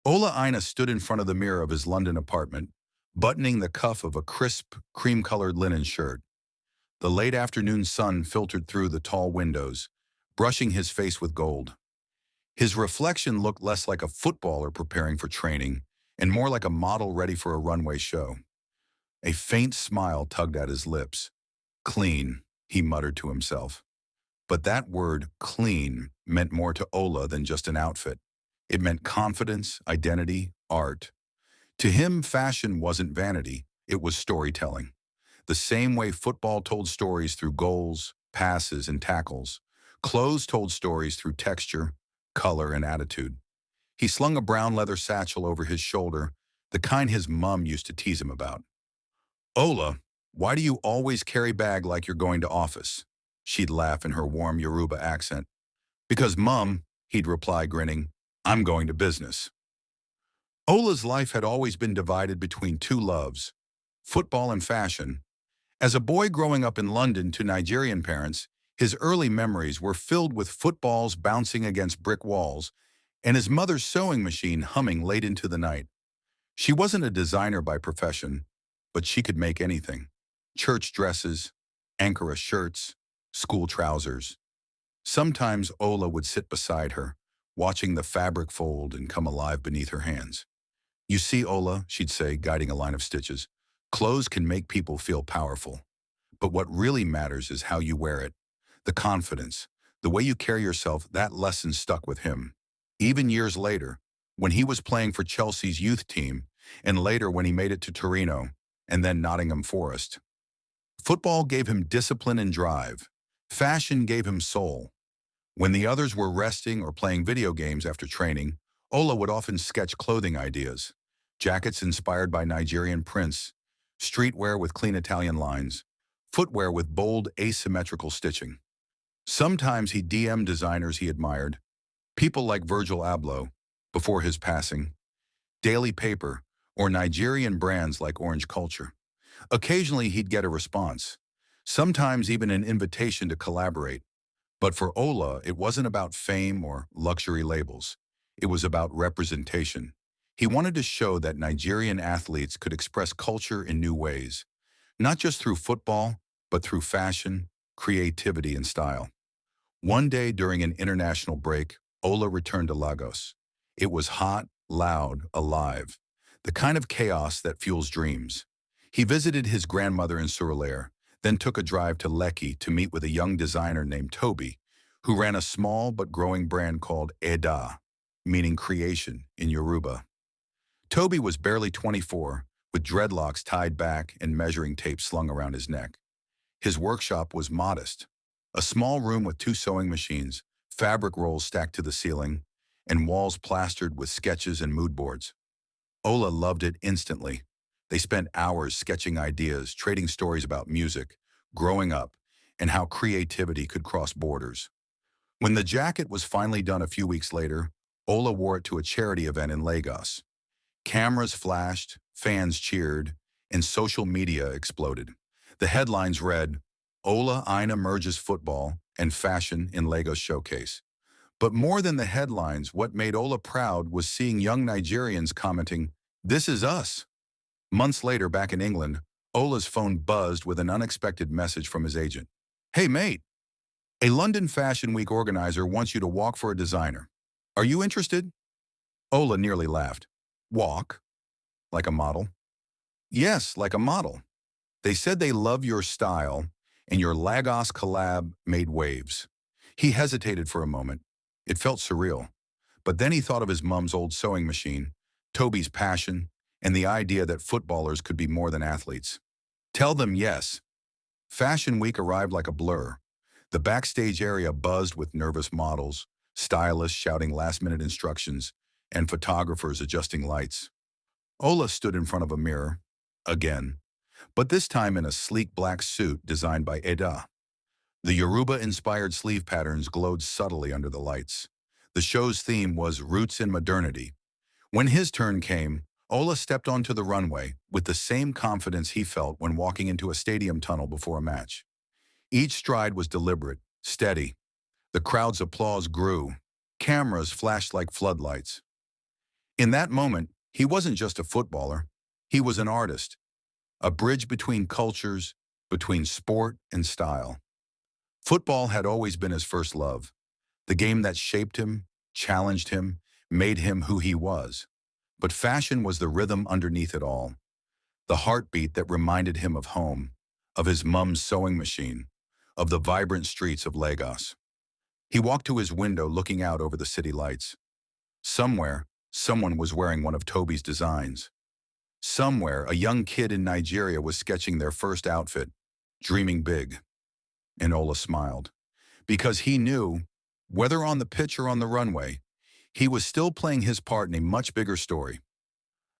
Ola Aina stood in front of the mirror of his London apartment, buttoning the cuff of a crisp, cream-colored linen shirt. The late afternoon sun filtered through the tall windows, brushing his face with gold. His reflection looked less like a footballer preparing for training and more like a model ready for a runway show. A faint smile tugged at his lips. Clean, he muttered to himself. But that word, clean, meant more to Ola than just an outfit. It meant confidence, identity, art. To him, fashion wasn't vanity, it was storytelling. The same way football told stories through goals, passes, and tackles, clothes told stories through texture, color, and attitude. He slung a brown leather satchel over his shoulder, the kind his mum used to tease him about. Ola, why do you always carry bag like you're going to office? She'd laugh in her warm Yoruba accent. Because Mum, he'd reply grinning, I'm going to business. Ola's life had always been divided between two loves, football and fashion. As a boy growing up in London to Nigerian parents, his early memories were filled with footballs bouncing against brick walls and his mother's sewing machine humming late into the night. She wasn't a designer by profession, but she could make anything. Church dresses, Ankara shirts, school trousers. Sometimes Ola would sit beside her, watching the fabric fold and come alive beneath her hands. You see, Ola, she'd say, guiding a line of stitches, clothes can make people feel powerful. But what really matters is how you wear it. The confidence, the way you carry yourself, that lesson stuck with him. Even years later, when he was playing for Chelsea's youth team, and later when he made it to Torino, and then Nottingham Forest. Football gave him discipline and drive. Fashion gave him soul. When the others were resting or playing video games after training, Ola would often sketch clothing ideas. Jackets inspired by Nigerian prints, streetwear with clean Italian lines, footwear with bold asymmetrical stitching. Sometimes he DM'd designers he admired, people like Virgil Abloh, before his passing, Daily Paper, or Nigerian brands like Orange Culture. Occasionally he'd get a response, sometimes even an invitation to collaborate. But for Ola, it wasn't about fame or luxury labels. It was about representation. He wanted to show that Nigerian athletes could express culture in new ways, not just through football, but through fashion, creativity, and style. One day during an international break, Ola returned to Lagos. It was hot, loud, alive, the kind of chaos that fuels dreams. He visited his grandmother in Surulere, then took a drive to Lekki to meet with a young designer named Toby, who ran a small but growing brand called Eda, meaning creation in Yoruba. Toby was barely 24, with dreadlocks tied back and measuring tape slung around his neck. His workshop was modest, a small room with two sewing machines, fabric rolls stacked to the ceiling, and walls plastered with sketches and mood boards. Ola loved it instantly. They spent hours sketching ideas, trading stories about music, growing up, and how creativity could cross borders. When the jacket was finally done a few weeks later, Ola wore it to a charity event in Lagos. Cameras flashed, fans cheered, and social media exploded. The headlines read, Ola Aina merges football and fashion in Lagos showcase. But more than the headlines, what made Ola proud was seeing young Nigerians commenting, "This is us." Months later, back in England, Ola's phone buzzed with an unexpected message from his agent. Hey mate, a London Fashion Week organizer wants you to walk for a designer. Are you interested? Ola nearly laughed. Walk? Like a model? Yes, like a model. They said they love your style, and your Lagos collab made waves. He hesitated for a moment. It felt surreal. But then he thought of his mum's old sewing machine, Toby's passion, and the idea that footballers could be more than athletes. Tell them yes. Fashion Week arrived like a blur. The backstage area buzzed with nervous models, stylists shouting last-minute instructions, and photographers adjusting lights. Ola stood in front of a mirror, again, but this time in a sleek black suit designed by Eda. The Yoruba-inspired sleeve patterns glowed subtly under the lights. The show's theme was Roots in Modernity. When his turn came, Ola stepped onto the runway with the same confidence he felt when walking into a stadium tunnel before a match. Each stride was deliberate, steady. The crowd's applause grew. Cameras flashed like floodlights. In that moment, he wasn't just a footballer. He was an artist, a bridge between cultures, between sport and style. Football had always been his first love, the game that shaped him, challenged him, made him who he was. But fashion was the rhythm underneath it all, the heartbeat that reminded him of home, of his mum's sewing machine, of the vibrant streets of Lagos. He walked to his window looking out over the city lights. Somewhere, someone was wearing one of Toby's designs. Somewhere, a young kid in Nigeria was sketching their first outfit, dreaming big. And Ola smiled, because he knew, whether on the pitch or on the runway, he was still playing his part in a much bigger story.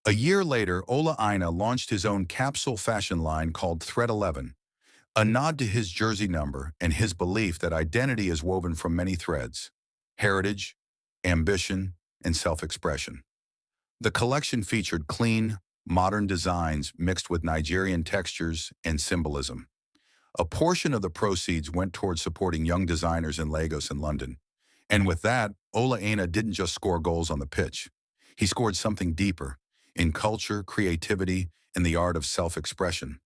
A year later, Ola Aina launched his own capsule fashion line called Thread 11, a nod to his jersey number and his belief that identity is woven from many threads: heritage, ambition, and self-expression. The collection featured clean, modern designs mixed with Nigerian textures and symbolism. A portion of the proceeds went towards supporting young designers in Lagos and London. And with that, Ola Aina didn't just score goals on the pitch. He scored something deeper, in culture, creativity, and the art of self-expression.